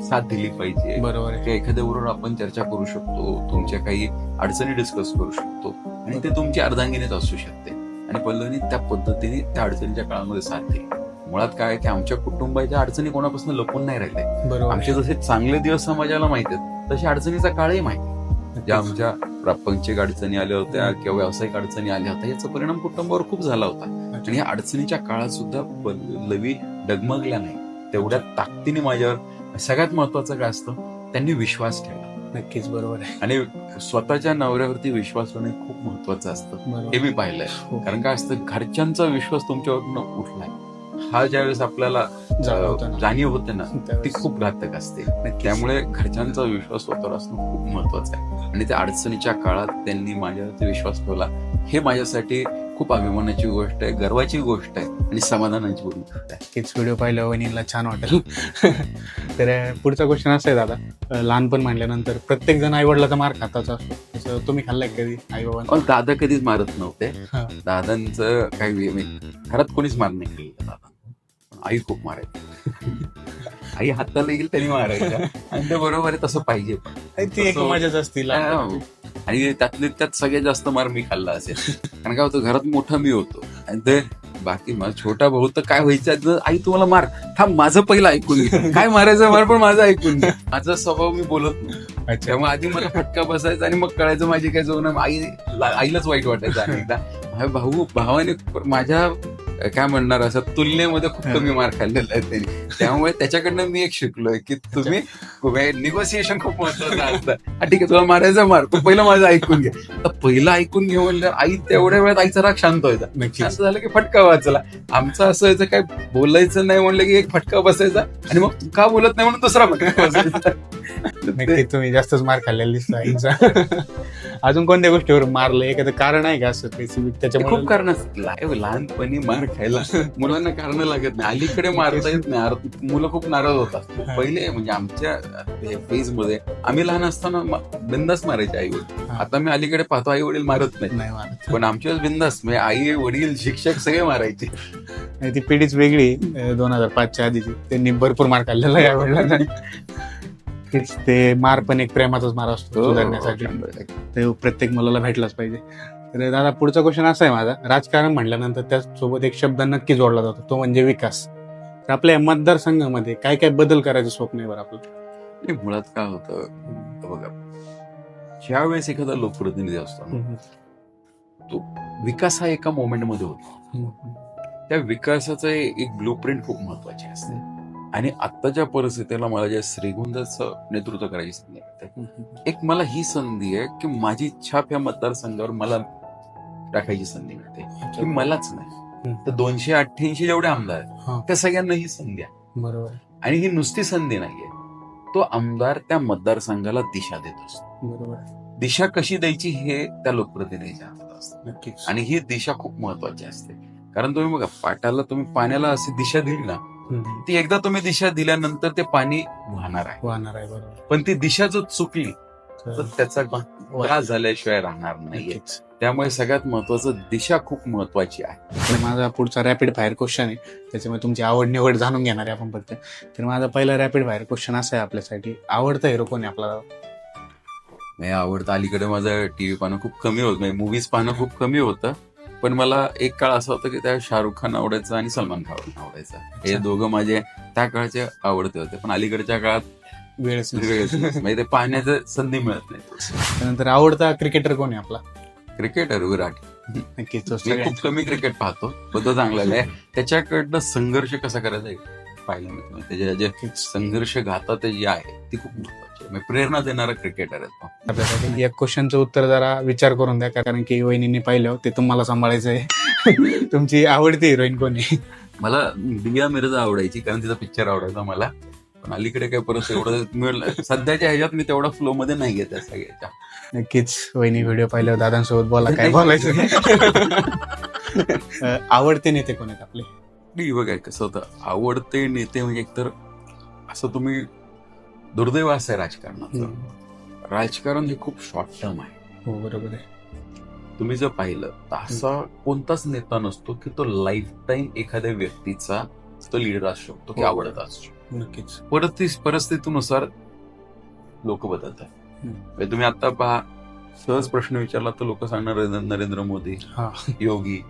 [SPEAKER 1] साथ दिली पाहिजे.
[SPEAKER 2] बरोबर आहे.
[SPEAKER 1] एखाद्याबरोबर आपण चर्चा करू शकतो, तुमच्या काही अडचणी डिस्कस करू शकतो आणि ते तुमची अर्धांगिनीच असू शकते. आणि पल्लवीने त्या पद्धतीने त्या अडचणीच्या काळामध्ये साथ दिली. मुळात काय की आमच्या कुटुंबाच्या अडचणी कोणापासून लपून नाही राहिले.
[SPEAKER 2] बरोबर.
[SPEAKER 1] आमचे जसे चांगले दिवस समाजाला माहिती आहेत, तसे अडचणीचा काळही माहिती. ज्या आमच्या प्रापंचिक अडचणी आल्या होत्या किंवा व्यावसायिक अडचणी आल्या होत्या, याचा परिणाम कुटुंबावर खूप झाला होता. आणि या अडचणीच्या काळात सुद्धा पल्लवी डगमगल्या नाही. तेवढ्या ताकदीने माझ्यावर, सगळ्यात महत्वाचं काय असतं, त्यांनी विश्वास ठेवला.
[SPEAKER 2] नक्कीच. बरोबर आहे.
[SPEAKER 1] आणि स्वतःच्या नवऱ्यावरती विश्वास ठेवणे खूप महत्वाचं असतं, हे मी पाहिलंय. कारण काय असतं, घरच्यांचा विश्वास तुमच्यावरनं उठलाय, हा ज्यावेळेस आपल्याला जाणीव होते ना, ती खूप घातक असते. त्यामुळे घरच्यांचा विश्वास स्वतःवर असणं खूप महत्वाचं आहे. आणि त्या अडचणीच्या काळात त्यांनी माझ्यावरती विश्वास ठेवला, हे माझ्यासाठी खूप अभिमानाची गोष्ट आहे, गर्वाची गोष्ट आहे आणि समाधानाची गोष्ट आहे.
[SPEAKER 2] हेच व्हिडिओ पाहिलं वहिनीला छान वाटेल. तर पुढचा क्वेश्चन असा आहे दादा, लहानपण म्हणल्यानंतर प्रत्येक जण आई वडिलाचा मार खाताच असतो, तसं तुम्ही खाल्लाय कधी आई बाबा?
[SPEAKER 1] दादा कधीच मारत नव्हते. दादांचं काही घरात कोणीच मार नाही केलं दादा. आई खूप मारायची. आई हाताला येईल त्यांनी मारायच्या. आणि ते बरोबर आहे, तसं पाहिजे.
[SPEAKER 2] ती एक मजाच असतील.
[SPEAKER 1] आणि त्यातले त्यात सगळ्यात जास्त मार मी खाल्ला असेल. कारण काय होतं, घरात मोठा मी होतो आणि ते बाकी माझा छोटा भाऊ तर काय व्हायचं, आई तुम्हाला मार, थांब माझं पहिलं ऐकून घे, काय मारायचं मार पण माझं ऐकून घे. माझा स्वभाव मी बोलत नाही. त्यामुळे आधी मला फटका बसायचा आणि मग कळायचं माझी काय जाऊन आईलाच वाईट वाटायचं. अनेकदा भावाने माझ्या काय म्हणणार असं तुलनेमध्ये खूप कमी मार खाल्लेला आहे त्यांनी. त्यामुळे त्याच्याकडनं मी एक शिकलोय की तुम्ही निगोसिएशन खूप महत्वाचं असतं. ठीक आहे, तुला मारायचा मार, तू पहिलं माझं ऐकून घे. तर पहिलं ऐकून घे म्हणजे आई तेवढ्या वेळात आईचा राग शांत व्हायचा. असं झालं की फटका वाचला. आमचं असं व्हायचं, काय बोलायचं नाही म्हणलं की एक फटका बसायचा आणि मग तू का बोलत नाही म्हणून दुसरा फटका बसायचा.
[SPEAKER 2] तुम्ही जास्तच मार खाल्लेला दिसतो आईचा. अजून कोणत्या गोष्टीवर मारलं, एखादं कारण आहे का असं स्पेसिफिक? त्याच्यामुळे खूप
[SPEAKER 1] कारण असतात. लहानपणी मार खायला मुलांना कारण लागत नाही. अलीकडे मारता येत नाही, मुलं खूप नाराज होतात. पहिले म्हणजे आमच्या फेज मध्ये आम्ही लहान असताना बिंदास मारायचे आई वडील. आता मी अलीकडे पाहतो आई वडील मारत नाही, पण आमच्या बिंदास म्हणजे आई वडील शिक्षक सगळे मारायचे.
[SPEAKER 2] ती पिढीच वेगळी 2005च्या आधीची. त्यांनी भरपूर मार खाल्लेला आहे आई वडिलांना. ते मार पण एक प्रेमाचाच मार असतो सुधारण्यासाठी. ते प्रत्येक मुलाला भेटलाच पाहिजे. तर दादा पुढचा क्वेश्चन असा आहे माझा, राजकारण म्हटल्यानंतर त्यासोबत एक शब्द नक्की जोडला जातो, तो म्हणजे विकास. तर आपल्या मतदारसंघामध्ये काय काय बदल करायचं स्वप्न आहे बरं आपलं?
[SPEAKER 1] मुळात काय होतं बघा, ज्या वेळेस एखादा लोकप्रतिनिधी असतो तो विकास हा एका मोमेंटमध्ये होतो. त्या विकासाचं एक ब्लूप्रिंट खूप महत्वाची असते. आणि आत्ताच्या परिस्थितीला मला ज्या श्रीगोंद्याचं नेतृत्व करायची संधी मिळते, एक मला ही संधी आहे की माझी छाप या मतदारसंघावर मला टाकायची संधी मिळते की मलाच नाही तर 288 जेवढे आमदार आहेत त्या सगळ्यांना ही संधी आहे.
[SPEAKER 2] बरोबर.
[SPEAKER 1] आणि ही नुसती संधी नाहीये, तो आमदार त्या मतदारसंघाला दिशा देत असतो.
[SPEAKER 2] बरोबर.
[SPEAKER 1] दिशा कशी द्यायची हे त्या लोकप्रतिनिधीच्या हातात असतं.
[SPEAKER 2] नक्कीच.
[SPEAKER 1] आणि ही दिशा खूप महत्वाची असते. कारण तुम्ही बघा, तुम्ही पाण्याला अशी दिशा दिली ना, ती एकदा तुम्ही दिशा दिल्यानंतर ते पाणी वाहणार आहे.
[SPEAKER 2] बरोबर.
[SPEAKER 1] पण ती दिशा जर चुकली तर त्याचा त्रास झाल्याशिवाय राहणार नाहीये. त्यामुळे सगळ्यात महत्वाचं, दिशा खूप महत्वाची आहे.
[SPEAKER 2] माझा पुढचा रॅपिड फायर क्वेश्चन आहे, त्याच्यामुळे तुमची आवड निवड जाणून घेणार आहे आपण फक्त. तर माझा पहिला रॅपिड फायर क्वेश्चन असा आहे आपल्यासाठी, आवडता हिरो कोण आहे आपला?
[SPEAKER 1] आवडतं, अलीकडे माझं टीव्ही पाहणं खूप कमी होतं, म्हणजे मूवीज पाहणं खूप कमी होतं. पण मला एक काळ असा होता की त्या शाहरुख खान आवडायचा आणि सलमान खान आवडायचा. हे दोघं माझे त्या काळचे आवडते होते. पण अलीकडच्या काळात वेळच म्हणजे ते पाहण्याचं संधी मिळत नाही.
[SPEAKER 2] त्यानंतर आवडता क्रिकेटर कोण आहे आपला?
[SPEAKER 1] क्रिकेटर विराट.
[SPEAKER 2] नक्कीच.
[SPEAKER 1] मी खूप कमी क्रिकेट पाहतो, बद्दल चांगला आहे. त्याच्याकडनं संघर्ष कसा करायचा पाहायला मिळतं. त्याच्या जे संघर्ष गाथा जी आहे ती खूप महत्वाची आहे. प्रेरणा देणारा क्रिकेटर आहे तो.
[SPEAKER 2] आपल्यासाठी एक क्वेश्चनचं उत्तर जरा विचार करून द्या, कारण की वहिनींनी पाहिलं ते तुम्हाला सांभाळायचं आहे. तुमची आवडती हिरोईन कोणी?
[SPEAKER 1] मला दिया मिर्झा आवडायची, कारण तिचा पिक्चर आवडायचा मला. पण अलीकडे काय परत एवढं मिळलं सध्याच्या ह्याच्यात मी तेवढा फ्लो मध्ये नाही घेत त्या सगळ्याच्या.
[SPEAKER 2] नक्कीच वहिनी व्हिडिओ पाहिल्यावर दादांसोबत बोला, काय बोलायचं. आवडते नेते कोण आहेत आपले?
[SPEAKER 1] नाही बघा कसं होतं, आवडते नेते म्हणजे एकतर असं तुम्ही दुर्दैव असं आहे राजकारणाचं. राजकारण हे खूप शॉर्ट टर्म आहे.
[SPEAKER 2] हो बरोबर आहे.
[SPEAKER 1] तुम्ही जर पाहिलं तर असा कोणताच नेता नसतो की तो लाईफ टाईम एखाद्या व्यक्तीचा तो लीडर असू शकतो की आवडता असू शकतो.
[SPEAKER 2] नक्कीच.
[SPEAKER 1] परत ती परिस्थितीनुसार लोक बदलतात. तुम्ही आता पहा, सहज प्रश्न विचारला तर लोक सांगणार नरेंद्र मोदी, योगी,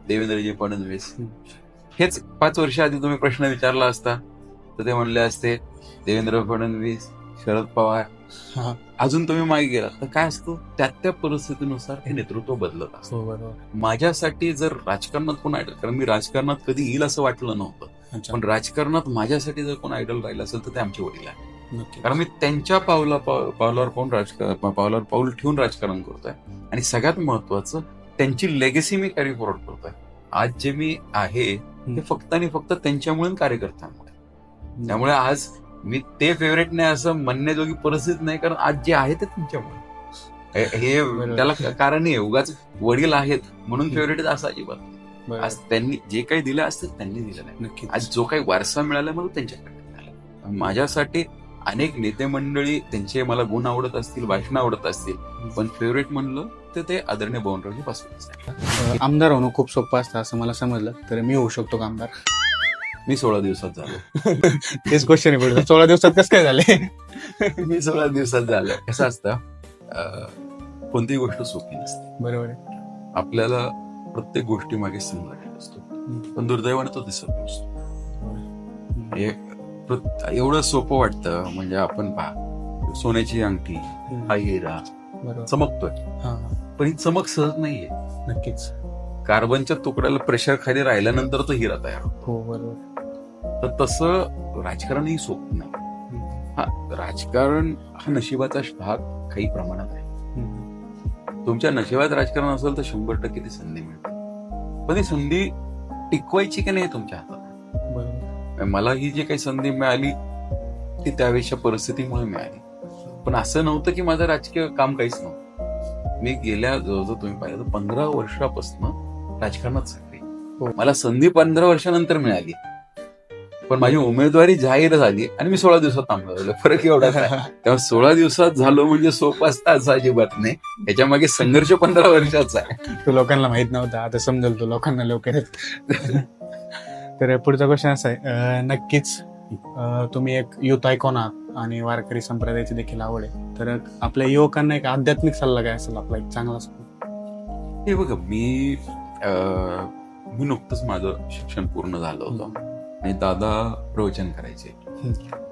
[SPEAKER 1] देवेंद्रजी फडणवीस. हेच 5 वर्ष आधी तुम्ही प्रश्न विचारला असता तर ते म्हणले असते देवेंद्र फडणवीस, शरद पवार. अजून तुम्ही मागे गेला तर काय असतं, त्या परिस्थितीनुसार हे नेतृत्व बदलत असतं. माझ्यासाठी जर राजकारणात कोण आयडल, कारण मी राजकारणात कधी येईल असं वाटलं नव्हतं, पण राजकारणात माझ्यासाठी जर कोण आयडल राहिलं असेल तर ते आमचे वडील आहे. कारण मी त्यांच्या पावलावर पाऊल ठेवून राजकारण करतोय. आणि सगळ्यात महत्वाचं, त्यांची लेगेसी मी कॅरी फॉरवर्ड करतोय. आज जे मी आहे ते फक्त आणि फक्त त्यांच्यामुळे कार्यकर्त्यांमुळे. त्यामुळे आज मी ते फेवरेट नाही असं म्हणण्याजोगी परिस्थिती नाही, कारण आज जे आहे ते तुमच्यामुळे. हे त्याला कारण आहे, उगाच वडील आहेत म्हणून फेवरेट असं अजिबात. आज त्यांनी जे काही दिलं असतं त्यांनी दिलं नाही. आज जो काही वारसा मिळाला मला त्यांच्याकडे मिळाला. माझ्यासाठी अनेक नेते मंडळी, त्यांचे मला गुण आवडत असतील, भाषण आवडत असतील, पण फेवरेट म्हणलं तर ते आदरणीय बळवंतरावजी पासवान.
[SPEAKER 2] आमदार होणं खूप सोपं असतं असं मला समजलं, तर मी होऊ शकतो का आमदार?
[SPEAKER 1] मी 16 दिवसात झालो.
[SPEAKER 2] तेच क्वेश्चन आहे. 16 दिवसात कसं काय झाले?
[SPEAKER 1] मी 16 दिवसात झालं. कसं असतं, कोणतीही गोष्ट सोपी नसते.
[SPEAKER 2] बरोबर आहे.
[SPEAKER 1] आपल्याला प्रत्येक गोष्टी मागे संघर्ष असतो, पण दुर्दैवाने तो दिसत नसतो. एवढं सोपं वाटतं, म्हणजे आपण पहा, सोन्याची अंगठी, हा हिरा चमकतोय, पण ही चमक सहज नाहीये.
[SPEAKER 2] नक्कीच.
[SPEAKER 1] कार्बनच्या तुकड्याला प्रेशर खाली राहिल्यानंतर तो हिरा तयार होतो.
[SPEAKER 2] बरोबर.
[SPEAKER 1] तर तसं राजकारणही सोपं नाही. हा, राजकारण हा नशिबाचा भाग काही प्रमाणात आहे. तुमच्या नशिबात राजकारण असेल तर 100% ती संधी मिळते, पण ती संधी टिकवायची की नाही तुमच्या हातात.
[SPEAKER 2] बरोबर.
[SPEAKER 1] मला ही जी काही संधी मिळाली ती त्यावेळेच्या परिस्थितीमुळे मिळाली, पण असं नव्हतं की माझं राजकीय काम काहीच नव्हतं. मी गेल्या जवळजवळ तुम्ही पाहिलं तर 15 वर्षापासून राजकारणात सक्रिय. मला संधी 15 वर्षानंतर मिळाली, पण माझी उमेदवारी जाहीर झाली आणि मी 16 दिवसात थांबलो. फरक एवढाच आहे. तेव्हा 16 दिवसात झालो म्हणजे सोपं असतं असं अजिबात नाही. याच्या मागे संघर्ष 15 वर्षाचा आहे.
[SPEAKER 2] तो लोकांना माहित नव्हता, आता समजेल तो लोकांना लवकर. तर पुढचा क्वेश्चन असा आहे, नक्कीच तुम्ही एक युथ आयकॉन आहात आणि वारकरी संप्रदायाची देखील आवड आहे, तर आपल्या युवकांना एक आध्यात्मिक सल्ला काय असेल आपला, एक चांगला?
[SPEAKER 1] हे बघा, मी नुकतंच माझं शिक्षण पूर्ण झालं होतं आणि दादा प्रवचन करायचे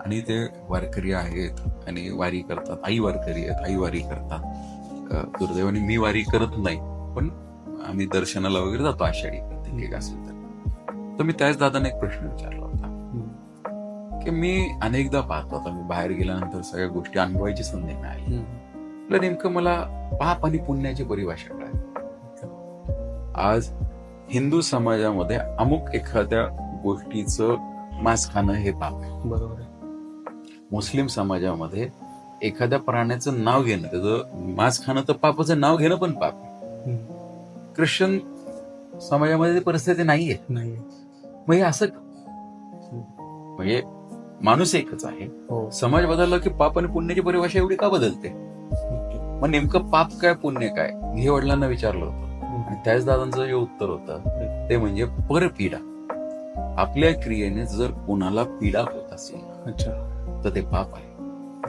[SPEAKER 1] आणि ते वारकरी आहेत आणि वारी करतात. आई वारकरी आहेत, आई वारी करतात. दुर्दैवाने मी वारी करत नाही, पण आम्ही दर्शनाला वगैरे जातो आषाढी प्रत्येक असेल तर मी त्याच दादाने एक प्रश्न विचारला होता की मी अनेकदा पाहतो, आता मी बाहेर गेल्यानंतर सगळ्या गोष्टी अनुभवायची संधी मिळाली, तर नेमकं मला पाप आणि पुण्याची परिभाषा कळाली. आज हिंदू समाजामध्ये अमुक एखाद्या गोष्टीचं मांस खाणं हे पाप आहे.
[SPEAKER 2] बरोबर आहे.
[SPEAKER 1] मुस्लिम समाजामध्ये एखाद्या प्राण्याचं नाव घेणं, त्याचं मांस खाणं तर पापाचं नाव घेणं पण पाप आहे. ख्रिश्चन समाजामध्ये परिस्थिती नाहीये. मग हे असं, म्हणजे माणूस एकच आहे, समाज बदलला की पाप आणि पुण्याची परिभाषा एवढी का बदलते? मग नेमकं पाप काय पुण्य काय हे वडिलांना विचारलं होतं आणि त्याच दादांचं जे उत्तर होतं ते म्हणजे परपीडा. आपल्या क्रियेने जर कोणाला पीडा होत असेल तर ते पाप आहे,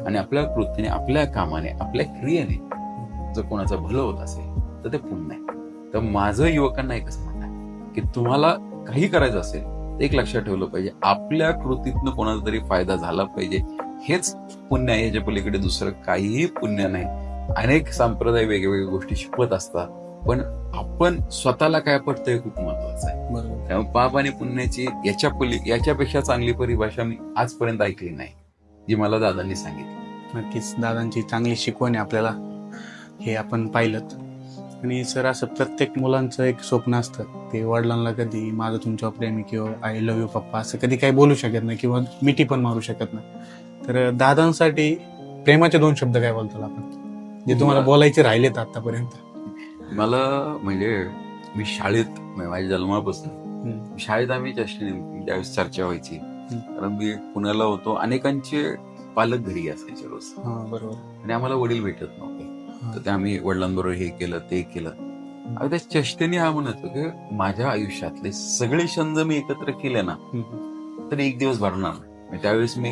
[SPEAKER 1] आणि आपल्या कृतीने, आपल्या कामाने, आपल्या क्रियेने जर कोणाचं भलं होत असेल तर ते पुण्य आहे. तर माझं युवकांना एकच म्हणणं आहे की तुम्हाला काही करायचं असेल तर एक लक्षात ठेवलं पाहिजे, आपल्या कृतीतनं कोणाचा तरी फायदा झाला पाहिजे, हेच पुण्य आहे. याच्या पलीकडे दुसरं काहीही पुण्य नाही. अनेक संप्रदाय वेगवेगळ्या गोष्टी शिकवत असतात, पण आपण स्वतःला काय पडतं हे खूप महत्वाचं आहे.
[SPEAKER 2] बरोबर.
[SPEAKER 1] त्यामुळे पाप आणि पुण्याची याच्यापेक्षा चांगली परिभाषा मी आजपर्यंत ऐकली नाही, जी मला दादांनी सांगितली.
[SPEAKER 2] नक्कीच दादांची चांगली शिकवण आहे आपल्याला, हे आपण पाहिलं. आणि सर, असं प्रत्येक मुलांचं एक स्वप्न असतं, ते वडिलांना कधी माझं तुमच्यावर प्रेम आहे किंवा आय लव्ह यू पप्पा असं कधी काही बोलू शकत नाही किंवा मिठी पण मारू शकत नाही. तर दादांसाठी प्रेमाचे 2 शब्द काय बोलताल आपण, जे तुम्हाला बोलायचे राहिलेत आतापर्यंत?
[SPEAKER 1] मला म्हणजे मी शाळेत माझ्या जन्मापासून शाळेत आम्ही ज्यावेळेस चर्चा व्हायची, कारण मी पुण्याला होतो, अनेकांचे पालक घरी असायचे रोज.
[SPEAKER 2] बरोबर.
[SPEAKER 1] आणि आम्हाला वडील भेटत नव्हते, तर ते आम्ही वडिलांबरोबर हे केलं ते केलं. आणि त्या चेष्टेने हा म्हणतो की माझ्या आयुष्यातले सगळे छंद मी एकत्र केले ना तर एक दिवस भरणार नाही. त्यावेळेस मी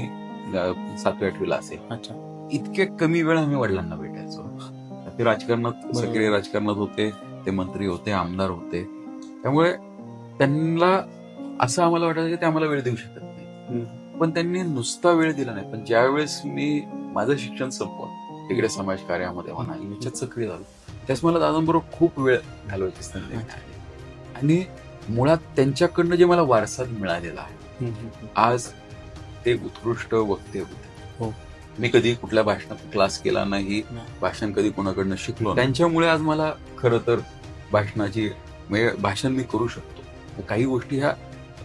[SPEAKER 1] 7वी-8वीला असेल.
[SPEAKER 2] अच्छा.
[SPEAKER 1] इतके कमी वेळ आम्ही वडिलांना भेटायचो. ते राजकारणात, सक्रिय राजकारणात होते, ते मंत्री होते, आमदार होते. त्यामुळे त्यांना असं आम्हाला वाटायचं की ते आम्हाला वेळ देऊ शकत नाही. पण त्यांनी नुसता वेळ दिला नाही, पण ज्यावेळेस मी माझं शिक्षण संपवलं, तिकडे समाजकार्यामध्ये म्हणा याच्यात सक्रिय झालो, त्यास मला दादांबरोबर खूप वेळ घालवायची संधी मिळाली. आणि मुळात त्यांच्याकडनं जे मला वारसा मिळालेला आहे, आज ते उत्कृष्ट वक्ते होते. मी कधी कुठल्या भाषणात क्लास केला नाही, भाषण कधी कोणाकडनं शिकलो नाही. त्यांच्यामुळे आज मला खरं तर भाषणाची म्हणजे भाषण मी करू शकतो. काही गोष्टी ह्या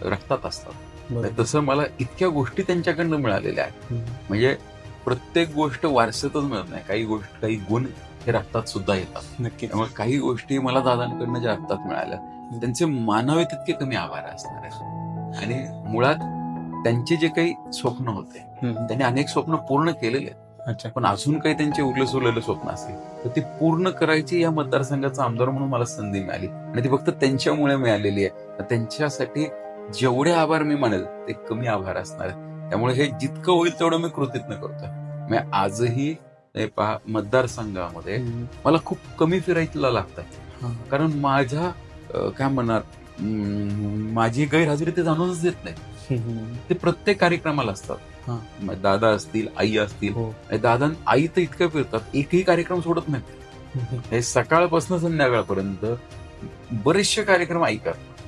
[SPEAKER 1] रक्तात असतात, तसं मला इतक्या गोष्टी त्यांच्याकडनं मिळालेल्या आहेत. म्हणजे प्रत्येक गोष्ट वारसातच मिळत नाही, काही गुण हे रक्तात सुद्धा येतात.
[SPEAKER 2] नक्की.
[SPEAKER 1] त्यामुळे काही गोष्टी मला दादांकडनं ज्या रक्तात मिळाल्या, त्यांचे मानावे तितके कमी आभार असणार आहे. आणि मुळात त्यांचे जे काही स्वप्न होते, त्यांनी अनेक स्वप्न पूर्ण केलेले आहेत, पण अजून काही त्यांचे उरले सुरलेले स्वप्न असतील तर ती पूर्ण करायची या मतदारसंघाचा आमदार म्हणून मला संधी मिळाली, आणि ती फक्त त्यांच्यामुळे मिळालेली आहे. त्यांच्यासाठी जेवढे आभार मी मानेल ते कमी आभार असणार आहे. त्यामुळे हे जितकं होईल तेवढं मी कृतज्ञ करतोय. मी आजही पहा, मतदारसंघामध्ये मला खूप कमी फिरायला लागतं, कारण माझ्या काय म्हणणार माझी गैरहजेरी ते जाणूनच देत नाही. ते प्रत्येक कार्यक्रमाला असतात. दादा असतील, आई असतील. आई तर इतकं फिरतात, एकही कार्यक्रम सोडत नाही. हे सकाळपासून संध्याकाळपर्यंत बरेचसे कार्यक्रम आई करतात.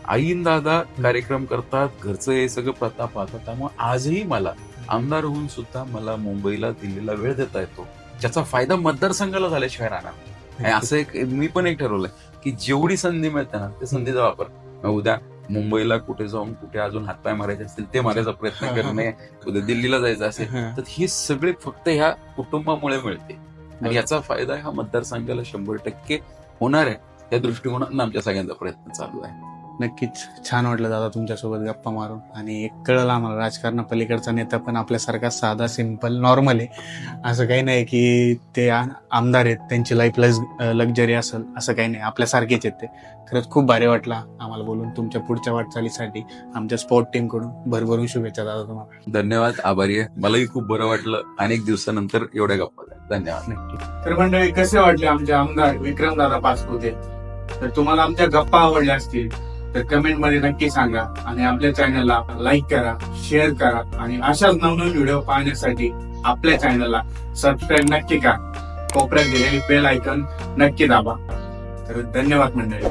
[SPEAKER 1] आईन दादा कार्यक्रम करतात, घरचं हे सगळं प्रथा पाहतात. त्यामुळे आजही मला आमदार होऊन सुद्धा मला मुंबईला, दिल्लीला वेळ देता येतो, ज्याचा फायदा मतदारसंघाला झाल्याशिवाय राहणार. असं एक मी पण एक ठरवलंय की जेवढी संधी मिळते ना, त्या संधीचा वापर. उद्या मुंबईला कुठे जाऊन कुठे अजून हातपाय मारायचे असतील ते मारायचा प्रयत्न करणे, उद्या दिल्लीला जायचं असेल तर हे सगळे फक्त ह्या कुटुंबामुळे मिळते. आणि याचा फायदा ह्या मतदारसंघाला 100% होणार आहे. या दृष्टिकोनातून आमच्या सगळ्यांचा प्रयत्न चालू आहे.
[SPEAKER 2] नक्कीच छान वाटलं दादा तुमच्यासोबत गप्पा मारून. आणि एक कळलं आम्हाला, राजकारणापलीकडचा नेता पण आपल्यासारखा साधा, सिंपल, नॉर्मल आहे. असं काही नाही की ते आमदार आहेत त्यांची लाईफ लक्झरी असेल, असं काही नाही, आपल्यासारखेच आहेत ते. खरंच खूप भारी वाटला आम्हाला बोलून. तुमच्या पुढच्या वाटचालीसाठी आमच्या स्पोर्ट टीम कडून भरभरून शुभेच्छा दादा तुम्हाला.
[SPEAKER 1] धन्यवाद, आभारी आहे. मलाही खूप बरं वाटलं अनेक दिवसानंतर एवढ्या गप्पा झाल्या. धन्यवाद.
[SPEAKER 2] नक्की. तर मंडळी, कसे वाटले आमचे आमदार विक्रमदादा पाचपुते? तर तुम्हाला आमच्या गप्पा आवडल्या असतील तर कमेंट मध्ये नक्की सांगा. आणि आपल्या चॅनलला लाईक करा, शेअर करा, आणि अशाच नवनवीन व्हिडिओ पाहण्यासाठी आपल्या चॅनलला सबस्क्राईब नक्की करा. कोपऱ्यात दिलेली बेल आयकॉन नक्की दाबा. तर धन्यवाद मंडळी.